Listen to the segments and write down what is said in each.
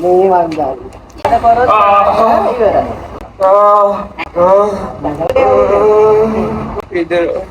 මේ වන්දන.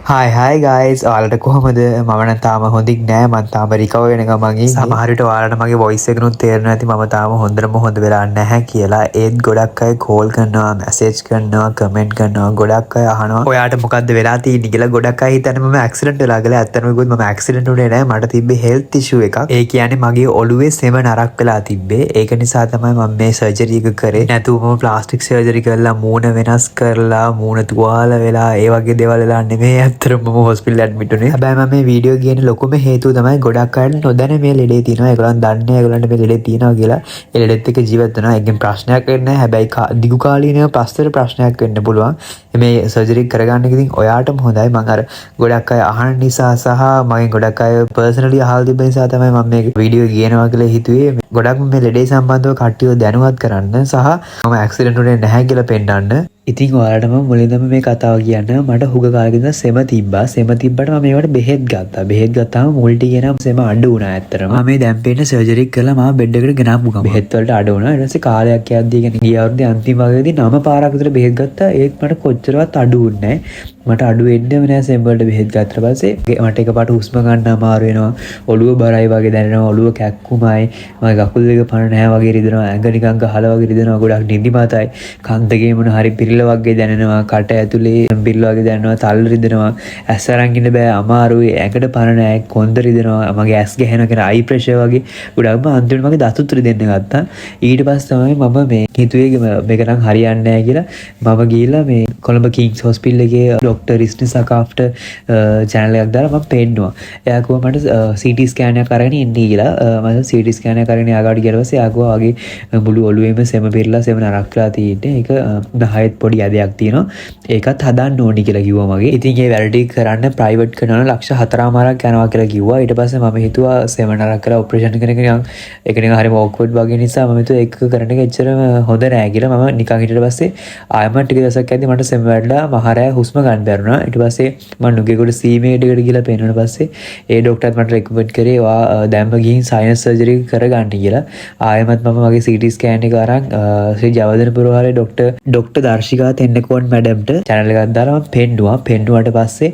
හයි ගයිස් ඔයාලට කොහොමද මම නම් තාම හොඳින් නෑ මම තාම රිකවර් වෙන ගමන් ඉන්නේ සමහර විට ඔයාලට මගේ වොයිස් එකනුත් තේරෙනවා ඇති මම තාම හොඳටම හොඳ වෙලා නැහැ කියලා ඒත් ගොඩක් අය කෝල් කරනවා මැසේජ් කරනවා කමෙන්ට් කරනවා ගොඩක් අය අහනවා ඔයාට මොකද්ද වෙලා තියෙන්නේ කියලා ගොඩක් අය හිතන්නේ මම ඇක්සිඩන්ට් වෙලා කියලා ඇත්තටම කිව්වොත් මම ඇක්සිඩන්ට් වුණේ නෑ මට තිබ්බේ හෙල්ත් ඉෂුව එකක් ඒ කියන්නේ මගේ ඔළුවේ සෙම නරක් වෙලා තිබ්බේ ඒක නිසා තමයි මම මේ සර්ජරි එක කරේ නැතුව මම ප්ලාස්ටික් සර්ජරි කරලා මූණ වෙනස් කරලා මූණ තුවාල වෙලා ඒ වගේ දේවල් වෙලා නෙමෙයි ඇත්තටම මම හොස්පිටල් ඇඩ්මිට් වුණේ. හැබැයි මම මේ වීඩියෝ ගේන ලොකුම හේතුව තමයි ගොඩක් අය නොදැන මේ ලෙඩේ තියෙනවා. ඒගොල්ලන් දන්නේ ඒගොල්ලන්ට මේ ලෙඩේ තියෙනවා කියලා. ඒ ලෙඩෙත් එක්ක ජීවත් වෙනවා. ඒකෙන් ප්‍රශ්නයක් වෙන්නේ නැහැ. හැබැයි දිගු කාලීනව ප්‍රශ්නයක් වෙන්න පුළුවන්. මේ සර්ජරි කරගන්න එක ඉතින් ඔයාටම හොඳයි. මම අර ගොඩක් අය අහන නිසා සහ මගෙන් ගොඩක් අය පර්සනලි අහලා තිබ්බ නිසා තමයි මම මේ වීඩියෝ ගේනවා කියලා හිතුවේ. ගොඩක් මේ ලෙඩේ සම්බන්ධව කට්ටියව දැනුවත් කරන්න සහ මම ඇක්සිඩන්ට් වුණේ නැහැ කියලා පෙන්නන්න. ඉතින් ඔයාලට මම මුලින්දම මේ කතාව කියන්න මට හුඟ කාලෙක ඉඳන් සෙම තිබ්බා. සෙම තිබ්බට මම මේවට බෙහෙත් ගත්තා. බෙහෙත් ගත්තාම මුල් ටික එනම් සෙම අඩු වුණා ඇත්තටම. මම මේ දැන් පේන සර්ජරි කරලා මම බෙඩ් එකට ගෙනාපු ගමන් බෙහෙත් වලට අඩු වුණා. ඊට පස්සේ කාලයක් යද්දී කියන්නේ ගිය අවුරුද්දේ අන්තිම භාගයේදී 9 පාරක් විතර බෙහෙත් ගත්තා. ඒත් මට කොච්චරවත් අඩු වුණේ නැහැ. මට අඩු වෙන්නේම නැහැ සෙම වලට බෙහෙත් ගත්තට පස්සේ. මට එකපාරට හුස්ම ගන්න අමාරු වෙනවා. ඔළුව බරයි වගේ දැනෙනවා. ඔළුව කැක්කුමයි. මගේ කකුල් දෙක පණ නැහැ වගේ රිදෙනවා. ඇඟ නිකන් ගහලා වගේ රිදෙනවා. ගොඩක් නිදිමතයි. කන් දෙකේ මොන හරි පිරිල වගේ දැනෙනවා. කට ඇතුලේ පිරිල වගේ දැනෙනවා. තල්ල රිදෙනවා. ඇස් අරන් ඉන්න බෑ අමාරුයි. ඇඟට පණ නැහැ. කොන්ද රිදෙනවා. මගේ ඇස් ගැහෙනවා කියන අයි ප්‍රෙෂර් වගේ ගොඩක්ම අන්තිමට මගේ දතුත් රිදෙන්න ගත්තා. ඊට පස්සේ තමයි මම මේ හිතුවේ මේක නම් හරියන්නේ නැහැ කියලා මම ගිහිල්ලා මේ කොළඹ කිංස් හොස්පිටල් එකේ ડોක්ටර් රිස්නි සකාෆ්ට channel එකක් දාලා මම පෙන්නුවා. එයා කිව්වා මට CT ස්කෑන් එකක් අරගෙන ඉන්න කියලා. මම CT ස්කෑන් එකක් අරගෙන යාගාවට ගියා ඊපස්සේ එයා කිව්වා වගේ මුළු ඔළුවේම සෙම පිරලා සෙම නරක් වෙලා තියෙන්නේ. ඒක නහයෙත් පොඩි ඇදයක් තියෙනවා. ඒකත් හදන්න ඕනි කියලා කිව්වා මගේ. ඉතින් ඒ වැඩ ටික කරන්න ප්‍රයිවට් කරනවා ලක්ෂ 4මාරක් යනවා කියලා කිව්වා. ඊට පස්සේ මම හිතුවා සෙම නරක් කරලා ඔපරේෂන් කරන එක නිකන් ඒක නිකන් හරිම ඕක්වර්ඩ් වගේ නිසා මම හිතුවා ඒක කරන එක එච්චරම හොඳ නෑ කියලා. මම නිකන් හිටියට පස්සේ ආයෙම ටික දවසක් යද්දි මට සෙම වැඩලා මහරෑ හුස්ම ගන්න බැරුණා. ඊට පස්සේ මම නුගේගොඩ සීමේඩ් එකට ගිහලා පෙන්නුවට පස්සේ ඒ ડોක්ටර්ත් මට රෙකමන්ඩ් කරේ ඔයා දැම්ම ගිහින් සයිනස් සර්ජරි කරගන්න කියලා. ආයෙමත් මම මගේ CT ස්කෑන් එක අරන් ශ්‍රී ජයවර්ධනපුර වහලේ ડોක්ටර් දර්ශිකා තෙන්නකෝන් මැඩම්ට channel එකක් දාලා මම පෙන්නුවා. පෙන්නුවාට පස්සේ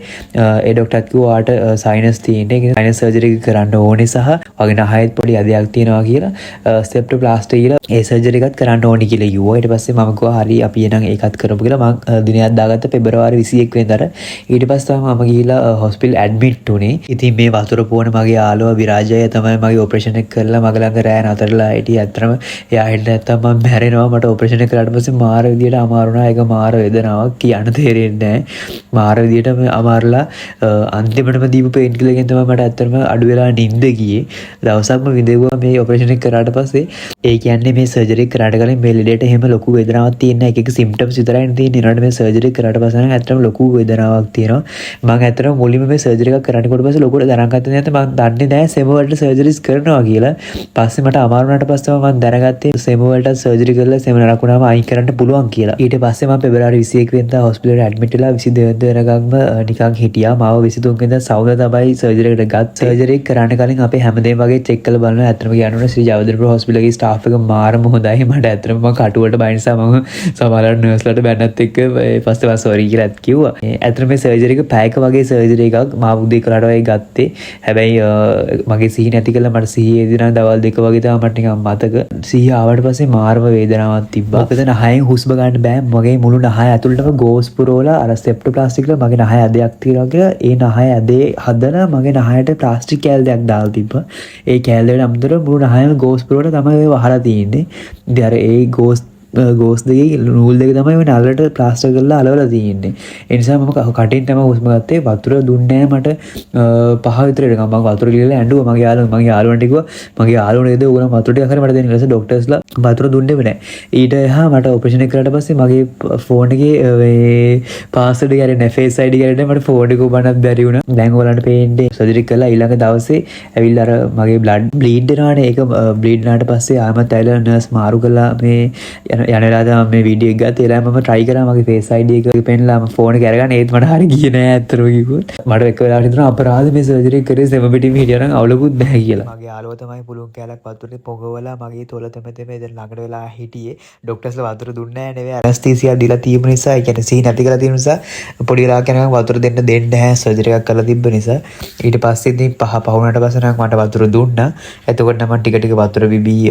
ඒ ડોක්ටර්ත් කිව්වා ඔයාට සයිනස් තියෙන්නේ. ඒක සයිනස් සර්ජරි කරන්න ඕනේ සහ වගේ නහයෙත් පොඩි ඇදයක් තියෙනවා කියලා ස්ටෙප්ටෝප්ලාස්ටි කියලා ඒ සර්ජරි එකත් කරන්න ඕනි කියලා කිව්වා. ඊට පස්සේ මම කිව්වා හරි අපි එනං ඒකත් කරමු කියලා මම දිනයක් දාගත්ත පෙබරවාරි 21 වෙනිදාට. ඊට පස්සේ තමයි මම ගිහිල්ලා හොස්පිටල් ඇඩ්මිට් වුණේ. ඉතින් මේ වතුර පොවන මගේ යාළුවා විරාජය තමයි මගේ ඔපරේෂන් එක කරලා මග ළඟ රෑ නතරලා හිටියේ. ඇත්තටම එයා හිටිය නැත්තම් මම මැරෙනවා. මට ඔපරේෂන් එක කරාට පස්සේ මාර විදියට අමාරු වුණා. ඒක මාර වේදනාවක් කියන්න තේරෙන්නේ නැහැ. මාර විදියට අමාරුලා අන්තිමටම දීපු පේන් කිලර් එකෙන් තමයි මට ඇත්තටම අඩු වෙලා නිින්ද ගියේ. දවසක්ම විඳෙවුවා මේ ඔපරේෂන් එක කරාට පස්සේ. ඒ කියන්නේ මේ සර්ජරි එක කරාට කලින් මේ ලෙඩේට එහෙම ලොකු වේදනාවක් තියෙන එක එක සිම්ප්ටම්ස් විතරයි තියෙන්නේ. ඊළඟට මේ සර්ජරි කරාට පස්සේ නම් ඇත්තටම ලොකු වේදනාවක් තියෙනවා. මම ඇත්තටම මුලින්ම මේ සර්ජරි එකක් කරන්නකොට පස්සේ ලොකුට දැනන් ගත්තේ නැත්නම් මම දන්නේ නැහැ සෙම වලට සර්ජරිස් කරනවා කියලා. පස්සේ මට අමාරු වුණාට පස්සේ මම දැනගත්තේ සෙම වලට සර්ජරි කරලා සෙම නරක් වුණාම අයින් කරන්න පුළුවන් කියලා. ඊට පස්සේ මම පෙබරවාරි 21 වෙනිදා හොස්පිටල් ඇඩ්මිට් වෙලා 22 වෙනිදාගම නිකන් හිටියා. මාව 23 වෙනිදා සවුද තමයි සර්ජරි එකට ගත්. සර්ජරි කරන්න කලින් අපේ හැමදේම වගේ චෙක් කරලා බලනවා. ඇත්තටම කියනවනේ ශ්‍රී ජයවර්ධනපුර හොස්පිටල් එකේ ස්ටාෆ් එක මාරම හොඳයි. මට ඇත්තටම මම කටුවට බය නිසා මම සමහරවල් නර්ස්ලාට බැන්නත් එක්ක පස්සේ මම සෝරි කියලාත් කිව්වා. ඇත්තටම මේ සර්ජරි එක පැයක වගේ සර්ජරි එකක් මාව උදේ කළාට වගේ ගත්තේ. හැබැයි මගේ සිහි නැති කළා මට සිහිය එදිනා දවල් 2 වගේ තමයි මට නිකන් මතක. සිහිය ආවට පස්සේ මාරම වේදනාවක් තිබ්බා. මොකද නහයෙන් හුස්ම ගන්න බෑ. මගේ මුළු නහය ඇතුළටම ගෝස් පුරවලා අර ස්ටෙප්ටෝප්ලාස්ටික් වල මගේ නහය ඇදයක් තියෙනවා කියලා ඒ නහය ඇදේ හදලා මගේ නහයට ප්ලාස්ටික් කෑල්ලයක් දාලා තිබ්බා. ඒ කෑල්ලේට අමුතර මුළු නහයම ගෝස් පුරවලා තමයි ඔය වහලා තියෙන්නේ. ඉතින් අර ඒ ගෝස් දෙකේ නූල් දෙක තමයි ඔය නලලට ප්ලාස්ටර් කරලා අලවලා තියෙන්නේ. ඒ නිසා මම කටින් තමයි හුස්ම ගත්තේ. වතුර දුන්නේ නැහැ මට 5 විතර එනකම්. මම වතුර ගිහලා ඇඬුවා මගේ යාළුවන්ට කිව්වා මගේ යාළුවෝ නේද ඕගොල්ලෝ වතුර ටිකක් හරි මට දෙන්න කියලා. ඩොක්ටර්ස්ලා වතුර දුන්නෙම නැහැ. ඊට එහා මට ඔපරේෂන් එක කරාට පස්සේ මගේ ෆෝන් එකේ මේ පාස්වර්ඩ් එක හරියන්නේ නැහැ. ෆේස් ID එක හරියන්නේ මට ෆෝන් එක උබන්නත් බැරි වුණා. දැන් ඔයාලන්ට පේන්නේ සර්ජරි කරලා ඊළඟ දවසේ ඇවිල්ලා අර මගේ බ්ලීඩ් වෙනවානේ. ඒක බ්ලීඩ් වුණාට පස්සේ ආයෙමත් ඇවිල්ලා නර්ස් මාරු කළා මේ යන වෙලාවද මේ වීඩියෝ එක ගත්තා. ඒලා මම try කරා මගේ ෆේස් ID එක පෙන්නලා මම ෆෝන් එක අරගන්න. ඒත් මට හරිය ගියේ නෑ ඇත්තටම කිව්වොත්. මට එක වෙලාවට හිතුණා අපරාධ මේ සර්ජරි කරේ සෙම පිටින් හිටියා නම් අවුලකුත් නැහැ කියලා. මගේ යාළුවා තමයි පුළුන් කැලක් වතුරේ පොගවලා මගේ තොල තෙම ළඟට වෙලා හිටියේ. ඩොක්ටර්ස්ලා වතුර දුන්නේ නැහැ නෙවෙයි ඇනස්තීසියා දීලා තියපු නිසා ඒ කියන්නේ සීන් නැති කරලා තියෙන නිසා පොඩි වෙලාවක් යනකම් වතුර දෙන්නේ නැහැ සර්ජරි එකක් කරලා තිබ්බ නිසා. ඊට පස්සේ ඉතින් පහ වුණාට පස්සේ නම් මට වතුර දුන්නා. එතකොට නම් මම ටික ටික වතුර බිබී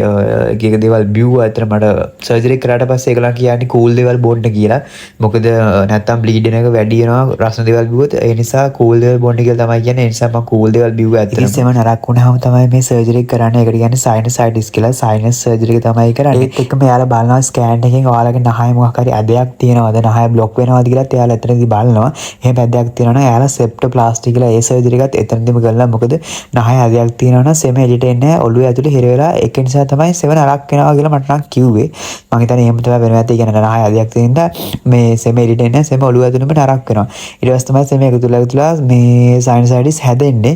එක එක දේවල් බිව්වා. අතන මට සර්ජරි කරාට පස්සේ ඒගොල්ලන් කියන්නේ කූල් දේවල් බොන්න කියලා. මොකද නැත්තම් බ්ලීඩ් වෙන එක වැඩි වෙනවා රස්න දේවල් බිව්වොත්. ඒ නිසා කූල් දේවල් බොන්න කියලා තමයි කියන්නේ. ඒ නිසා මම කූල් දේවල් බිව්වා. ඇත්තටම ඉතින් නරක් වුණාම තමයි මේ සර්ජරි කරන්නේ. ඒකට කියන්නේ සයිනසයිටිස් කියලා. සයිනස් සර්ජරි එක තමයි කරන්නේ. ඒත් එක්කම එයාලා බලනවා ස්කෑන් එකෙන් ඔයාලගේ නහය මොකක් හරි ඇදයක් තියෙනවද නහය බ්ලොක් වෙනවද කියලා එයාලා එතනදී බලනවා. එහෙම ඇදයක් තියෙනවා නම් එයාලා සෙප්ටෝප්ලාස්ටි කියලා ඒ සර්ජරි එකත් එතනදීම කරලා මොකද නහය ඇදයක් තියෙනවා නම් සෙම එළියට එන්නේ නැහැ ඔළුව ඇතුලේ හිර වෙලා ඒක නිසා තමයි සෙම නරක් වෙනවා කියලා මට නම් කිව්වේ. මම හිතන්නේ එහෙම තමයි වෙනවා ඇත්තේ. කියන්නේ නහය ඇදයක් තියෙනවා මේ සෙම එළියට එන්නේ නැහැ සෙම ඔළුව ඇතුලේම නරක් වෙනවා. ඊට පස්සේ තමයි සෙම එකතුලා මේ සයිනසයිටිස් හැදෙන්නේ.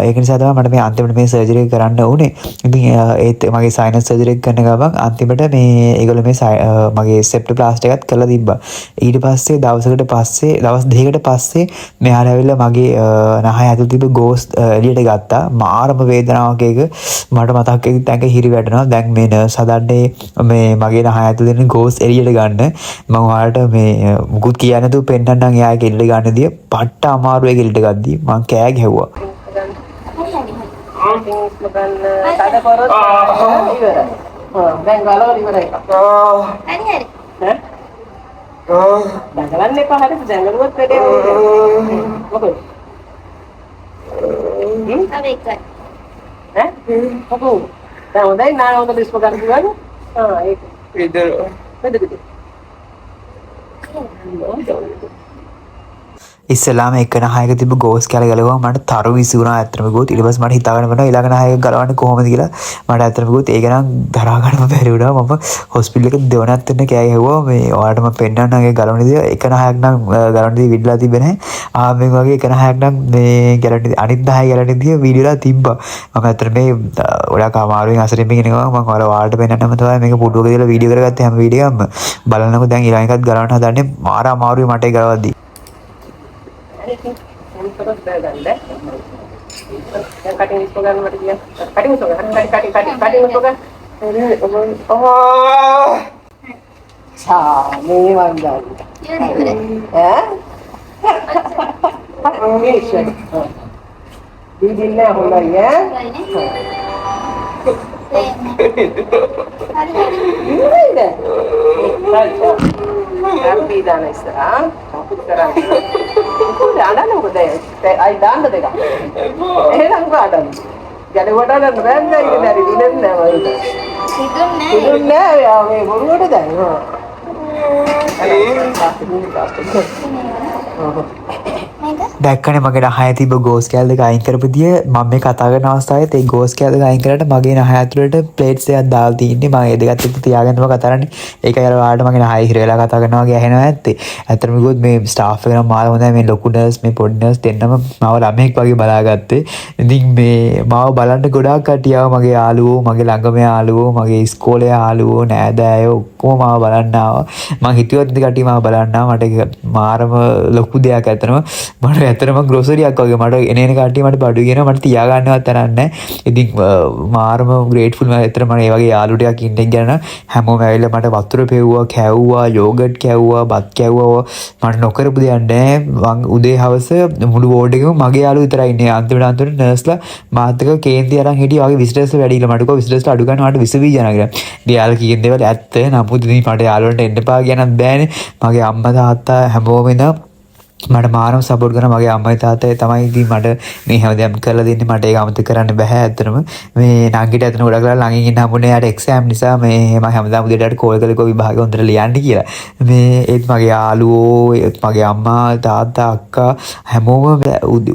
ඒක නිසා තමයි මට මේ අන්තිමට මේ සර්ජරි එක කරන්න උනේ. ඉතින් ඒත් මගේ සයිනස් සර්ජරි එක කරන ගමන් අන්තිමට මේ ඒගොල්ලෝ මේ මගේ සෙප්ටෝප්ලාස්ටි එකත් කරලා තිබ්බා. ඊට පස්සේ දවසකට පස්සේ දවස් දෙකකට පස්සේ මෙයාලා ඇවිල්ලා මගේ නහය ඇතුළේ තිබ්බ ගෝස් එළියට ගත්තා. මාරම වේදනාවක් ඒක මට මතක් වෙද්දි ඇඟ හිරි වැටෙනවා. දැන් මේ නර්ස් හදන්නේ මේ මගේ නහය ඇතුළේ තියෙන ගෝස් එළියට ගන්න. මම ඔයාලට මේ මුකුත් කියන්නේ නැතුව පෙන්නන්නම් එයා ඒක එළියට ගන්නදී පට්ට අමාරු ඒක එළියට ගද්දි මං කෑ ගැහුවා. දැන් ගලවලා ඉවරයි. හරි හරි. දඟලන්න එපා හරිද? දඟලුවොත් වැඩේ වෙන්නේ. මොකද? තව එකයි. මොකද? දැන් හොඳයි නා හොඳ ඩිස්පෝ ගන්න පුළුවන්. ඒක. ඉතින් මෙතනද? ඉස්සලාම එක නහයක තිබ්බ ගෝස් කැල ගලවුවා මට තරු විසි වුණා ඇත්තටම ගොත්. ඊට පස්සේ මට හිතා ගන්න බැහැ ඊළඟ නහයක ගලවන්නේ කොහොමද කියලා. මට ඇත්තටම ගොත් ඒක නම් දරා ගන්න බැරි වුණා. මම හොස්පිටල් එක දෙවනත් වෙන්න කෑ ගැහුවා. මේ ඔයාලට මම පෙන්නන්නම් ඒ ගලවන දේ. එක නහයක් නම් ගලවන දේ විඩලා තිබ්බේ නැහැ. මේ වගේ එක නහයක් නම් මේ ගැලවන අනිත් 10 ගැලවන දේ වීඩියෝලා තිබ්බා. මම ඇත්තට මේ ගොඩක් අමාරුවෙන් අසරින් මේක නෙවෙයි මම ඔයාලට පෙන්නන්නම තමයි මේක පුටුවක දාලා වීඩියෝ කරගත්තේ හැම වීඩියෝ එකක්ම. බලන්නකෝ දැන් ඊළඟ එකත් ගලවන්න හදන්නේ මාර අමාරුයි මට ඒ ගලවද්දි. terus dagang deh. Yang cutting dispogan mati dia. Cutting dispogan. Oh. Sami mandal. Ya. Mission. Bidilnya mulai ya. Ini deh. Happy dan istirahat. Aku sekarang. Aku dah ada nunggu deh. Ay dan deh kan. Nunggu ada. Jadi wadah dan renda ini dari bidan nama itu. Hidupnya ya, baru ada dah. දැක්කනේ මගේ නහය තිබ්බ ගෝස් කෑල්ල දෙක අයින් කරපදිය මම මේ කතා කරන අවස්ථාවේ ඒ ගෝස් කෑල්ල දෙක අයින් කරලා මගේ නහය ඇතුළට ප්ලේට්ස් එකක් දාලා තින්නේ මම ඒ දෙකත් එක්ක තියාගෙන තමයි කතා කරන්නේ. ඒකයි අර ඔයාලට මගේ නහය හිර වෙලා කතා කරනවා වගේ ඇහෙනවා ඇත්තේ. ඇත්තටම කිව්වොත් මේ ස්ටාෆ් එක නම් මාර හොඳයි. මේ ලොකු නර්ස් මේ පොඩි නර්ස් දෙන්නම මාව ළමෙක් වගේ බලාගත්තේ. ඉතින් මේ මාව බලන්න ගොඩාක් කට්ටිය ආවා. මගේ යාළුවෝ, මගේ ළඟම යාළුවෝ, මගේ ඉස්කෝලේ යාළුවෝ, නෑදෑයෝ ඔක්කොම මාව බලන්න ආවා. මං හිතුවත් ඉතින් කට්ටිය මාව බලන්න ආවා. මට ඒක මාරම ලොකු දෙයක් ඇත්තටම. මට ඇත්තටම ග්‍රොසරියක් වගේ මට එන කට්ටිය මට බඩු කියනවා මට තියා ගන්නවත් තරක් නැහැ. ඉතින් මාරම ග්‍රේට්ෆුල් මම ඇත්තටම මම මේ වගේ යාළු ටිකක් ඉන්න ගැන හැමෝම ඇවිල්ලා මට වතුර පෙව්වා, කැව්වා, යෝගට් කැව්වා, බත් කැව්වා. මට නොකරපු දෙයක් නැහැ. මං උදේ හවස මුළු වෝඩ් එකේම මගේ යාළුවෝ විතරයි ඉන්නේ. අන්තිමට නර්ස්ලා මාත් එක්ක කේන්ති අරන් හිටියා වගේ විසිටර්ස්ලා වැඩිලා මට කිව්වා විසිටර්ස්ලා අඩු ගන්න මට විස බීජ යනවා කියලා. ඉතින් යාළුවා කියන දේවල් ඇත්ත. නමුත් ඉතින් මට යාළුවන්ට එන්න එපා කියනත් බෑනේ. මගේ අම්මා තාත්තා හැමෝම ඉඳන් මට මාරම සපෝට් කරන මගේ අම්මයි තාත්තයි තමයි ඉතින් මට මේ හැමදේම කරලා දෙන්නේ. මට ඒක අමතක කරන්න බෑ ඇත්තටම. මේ නංගිට ඇත්තටම ගොඩක් වෙලා ළඟින් ඉන්න හම්බුනේ යාට එක්සෑම් නිසා මේ මම හැමදාම උදේට කෝල් කරලා කිව්වා විභාගෙ හොඳට ලියන්න කියලා. මේ ඒත් මගේ යාළුවෝ මගේ අම්මා තාත්තා අක්කා හැමෝම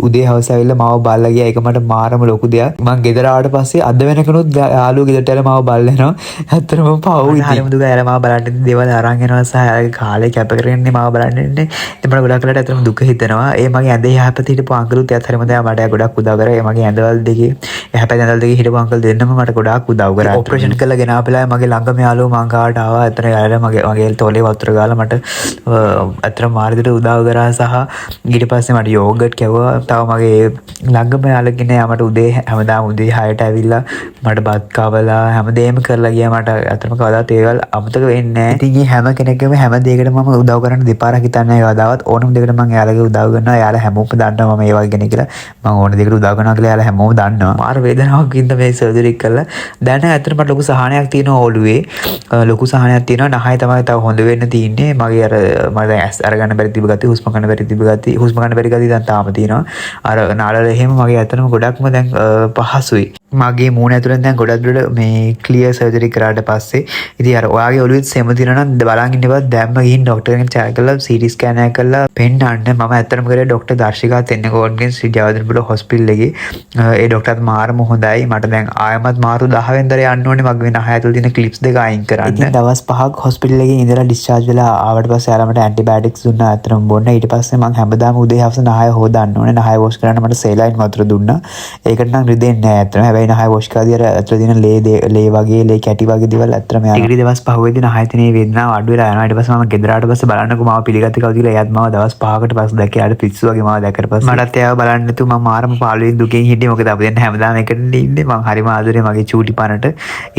උදේ හවස ඇවිල්ලා මාව බලලා ගියා. ඒක මට මාරම ලොකු දෙයක්. මං ගෙදර ආවට පස්සේ අද වෙනකනුත් යාළුවෝ ගෙදරට ඇවිල්ලා මාව බලලා යනවා. ඇත්තටම පව් ඉතින්. හරිම දුක ඇර මාව බලන්න දේවල් අරන් එනවා සහ යාගේ කාලේ කැප කරගෙන මාව බලන්න ඉන්නේ. ඉතින් මට ගොඩක් වෙලාට ඇත්තටම දුක හිතෙනවා. ඒ මගේ ඇඳේ යහපත හිටපු අංකලුත් එයාත් හරිම දැන් මට ගොඩක් උදව් කරා. ඒ මගේ ඇඳවල දෙකේ යහපත ඇඳවල දෙකේ හිටපු අංකල් දෙන්නම මට ගොඩක් උදව් කරා. ඔපරේෂන් කරලා ගෙන ආපලා මගේ ළඟම යාළුවෝ මං ගාවට ආවා. ඇත්තට යාළුවා මගේ තෝලේ වතුර ගාලා මට ඇත්තට මාර්ගයට උදව් කරා සහ ඊට පස්සේ මට යෝගට් කැවුවා. තව මගේ ළඟම යාළුවෙක් ඉන්නේ. මට උදේ හැමදාම උදේ 6ට ඇවිල්ලා මට බත් කවලා හැමදේම කරලා ගියා. මට ඇත්තටම කවදාවත් ඒවල් අමතක වෙන්නේ නැහැ. ඉතින් මේ හැම කෙනෙක්ගේම හැම දෙයකටම මම උදව් කරන්න දෙපාරක් හිතන්නේ කවදාවත් ඕනම දෙයකට මම යාළුවගේ උදව් කරනවා. යාළුවා හැමෝම දන්නවා මම ඒ වගේ කෙනෙක් කියලා. මම ඕන දෙයකට උදව් කරනවා කියලා යාළුවා හැමෝම දන්නවා. මාර වේදනාවක් වින්ද මේ සර්ජරි කරලා. දැන් ඇත්තට මට ලොකු සහනයක් තියෙනවා ඔළුවේ. ලොකු සහනයක් තියෙනවා. නහය තමයි තව හොඳ වෙන්න තියෙන්නේ. මගේ අර මම දැන් ඇස් අරගන්න බැරි තිබ්බ ගතිය, හුස්ම ගන්න බැරි තිබ්බ ගතිය, හුස්ම ගන්න බැරි ගතිය දැන් තාම තියෙනවා. අර නාලවල එහෙම මගේ ඇත්තටම ගොඩක්ම දැන් පහසුයි. මගේ මූණ ඇතුලෙන් දැන් ගොඩක් දුරට මේ ක්ලියර් සර්ජරි කරාට පස්සේ ඉතින් අර ඔයාගේ ඔළුවේ සෙම තියෙනවා නම් බලන් ඉන්නවත් දැම්ම ගිහින් ડોක්ටර් කෙනෙක් චෙක් කරලා CT ස්කෑන් එකක් කරලා පෙන්නන්න. මම ඇත්තටම කරේ ડોක්ටර් දර්ශිකා තෙන්නකෝන්ගෙන් ශ්‍රී ජයවර්ධනපුර හොස්පිටල් එකේ. ඒ ડોක්ටර්ත් මාරම හොඳයි. මට දැන් ආයමත් මාරු 10 වෙනිදා යන්න ඕනේ මගේ නහය ඇතුලේ තියෙන ක්ලිප්ස් දෙක අයින් කරන්න. ඉතින් දවස් 5ක් හොස්පිටල් එකේ ඉඳලා ඩිස්චාර්ජ් වෙලා ආවට පස්සේ ආලා මට ඇන්ටිබයොටික්ස් දුන්නා ඇත්තටම බොන්න. ඊට පස්සේ මම හැමදාම උදේ හවස නහය හොදන්න ඕනේ. නහය වොෂ් කරන්න මට සේලයින් වතුර දුන්නා. ඒකට නම් රිදෙන්නේ නැහැ ඇත්තටම. හැබැයි නහය වොෂ් කරද්දී අර ඇතුලේ තියෙන ලේ වගේ ලේ කැටි වගේ දේවල් ඇත්තටම යනවා. ටික දවස් 5 වෙද්දී නහය තියෙන වේදනාව අඩු වෙලා යනවා. ඊට පස්සේ මම ගෙදර ආවට පස්සේ බලන්නකෝ මාව පිළිගත්තේ කවුද කියලා. එයාත් මාව දවස් 5කට පස්සේ දැක්කේ. යාට පිස්සු වගේ මාව දැක්කට පස්සේ මටත් එයාව බලන්න නැතුව මම මාරම පාළුවෙන් දුකෙන් හිටියේ. මොකද අපි දැන් හැමදාම එකට ඉන්නේ. මම හරිම ආදරේ මගේ චූටි පනට.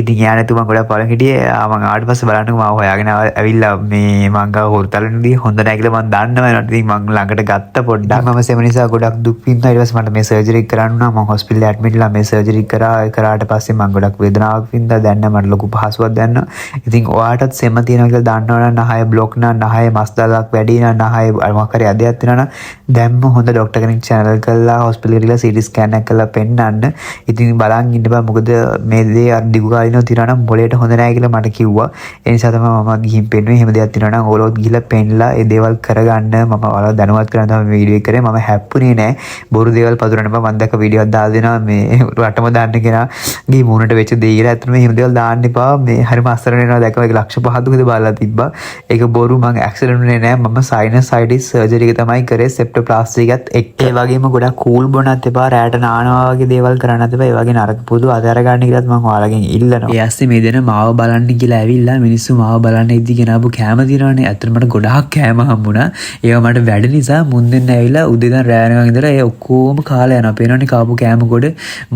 ඉතින් එයා නැතුව මම ගොඩක් පාළුවෙන් හිටියේ. මම ආවට පස්සේ බලන්නකෝ මාව හොයාගෙන ඇවිල්ලා මේ මං ගාව හොරතලනදී හොඳ නැහැ කියලා මම දන්නවා. ඉතින් මං ළඟට ගත්ත පොඩ්ඩක්. මම සෙම නිසා ගොඩක් දුක් විඳා. ඊට පස්සේ මට මේ සර්ජරි කරන්න උනා. මම හොස්පිටල් ඇඩ්මිට් වෙලා මේ සර්ජරි කරාට පස්සේ මම ගොඩක් වේදනාවක් විඳා. දැන් මට ලොකු පහසුවක් දැනෙනවා. ඉතින් ඔයාටත් සෙම තියෙනවා කියලා දන්නවනම් නහය බ්ලොක් නම් නහය මස් දලක් වැඩි නම් නහය මොකක් හරි අදයක් තියෙනවා නම් දැන්ම හොඳ ડોක්ටර් කෙනෙක් channel කරලා හොස්පිටල් එකේ CT ස්කෑන් එකක් කරලා පෙන්නන්න. ඉතින් බලන් ඉන්න බෑ. මොකද මේ දේ අර දිගු කාලිනව තියෙනවා නම් මොලේට හොඳ නැහැ කියලා මට කිව්වා. ඒ නිසා තමයි මම ගිහින් පෙන්නුවේ. එහෙම දෙයක් තියෙනවා නම් ඕලොත් ගිහලා පෙන්නලා ඒ දේවල් කරගන්න මම ඔයාලව දැනුවත් කරන්න තමයි මේ වීඩියෝ එක කරේ. මම හැප්පුණේ නැහැ. බොරු දේවල් පතුරන්න බෑ. මම දැක්ක වීඩියෝ එකක් දාලා දෙනවා මේ රටම දාන්න කෙනා ගිහි මූණට වෙච්ච දේ කියලා. ඇත්තටම එහෙම දේවල් දාන්න එපා. මේ හරිම අසරණ වෙනවා. දැක්කම ඒක ලක්ෂ 5කට බලලා තිබ්බා. ඒක බොරු. මම ඇක්සිඩන්ට් වෙන්නේ නැහැ. මම සයිනසයිටිස් සර්ජරි එක තමයි කරේ. සෙප්ටෝප්ලාස්ටි එකත් එක්ක. ඒ වගේම ගොඩක් කූල් බොනත් එපා. රැට නානවා වගේ දේවල් කරන්නත් එපා. ඒ වගේ නරක පුදු අතහැර ගන්න කියලාත් මම ඔයාලගෙන් ඉල්ලනවා. ඒ ඇස්සේ මේ දෙන මාව බලන්න කියලා ඇවිල්ලා මිනිස්සු මාව බලන්න ඉදි ගෙනාවු කෑම දිනවනේ. ඇත්තට මට ගොඩාක් කෑම හම්බුණා. ඒවා මට වැඩ නිසා මුන් දෙන්න ඇවිල්ලා උදේ ඉඳන් රෑ වෙනකන් ඉඳලා ඒ ඔක්කොම කාලා යනවා. පේනවනේ කාපු කෑම ගොඩ.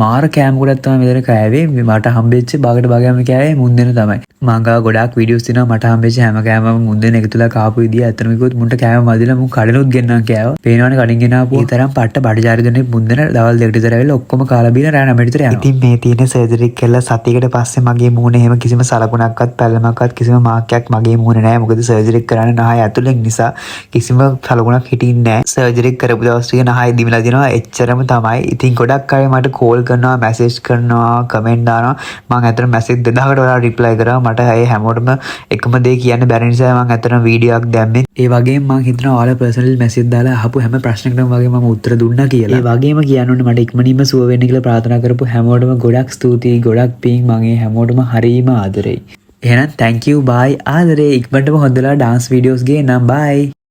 මාර කෑම ගොඩක් තමයි මෙතන කෑවේ. මට හම්බෙච්ච බාගට බාගම කෑවේ මුන් දෙන තමයි. මං ගාව ගොඩාක් වීඩියෝස් තියෙනවා. මට හම්බෙච්ච හැම කෑමම මුන් දෙන එකතුලා කාපු විදිය ඇත්තටම කිව්වොත් මුන්ට කෑම මදිලා මුන් කඩලුත් ගෙන්නන් කෑවා. පේනවනේ කඩින් ගෙනාපු. ඒ තරම් පට්ට බඩජාරි දෙන්නේ මුන් දෙන දවල් දෙකට විතර ඇවිල්ලා ඔක්කොම කාලා බීලා රෑ 9ට විතර යනවා. ඉතින් මේ තියෙන සර්ජරි කළා සතියකට පස්සේ මගේ මූණේ එහෙම කිසිම සලකුණක්වත් පැල්ලමක්වත් කිසිම මාක්කයක් මගේ මූණේ නැහැ. මොකද සර්ජරි කරන්නේ නහය ඇතුලෙන් නිසා කිසිම සලකුණක් හිටින්නේ නැහැ. සර්ජරි කරපු දවස් ටික නහය දිමිලා දිනවා. එච්චරම තමයි. ඉතින් ගොඩක් අය මට කෝල් කරනවා, මැසේජ් කරනවා, කමෙන්ට් දානවා. මම ඇත්තට මැසේජ් 2000කට වඩා රිප්ලයි කරා. මට ඒ හැමෝටම එකම දේ කියන්න බැරි නිසා මම ඇත්තටම වීඩියෝ එකක් දැම්මේ. ඒ වගේම මම හිතනවා ඔයාලා පර්සනල් මැසේජ් දාලා අහපු හැම ප්‍රශ්නකටම වගේ මම උත්තර දුන්නා කියලා. ඒ වගේම කියන්න ඕනේ මට ඉක්මනින්ම සුව වෙන්න කියලා ප්‍රාර්ථනා කරපු හැමෝටම ගොඩක් ස්තුතියි. ගොඩක් පිං. මගේ හැමෝටම හරීම ආදරෙයි. එහෙනම් thank you bye ආදරේ. ඉක්මනටම හොඳලා dance videos ගේන්නම් bye.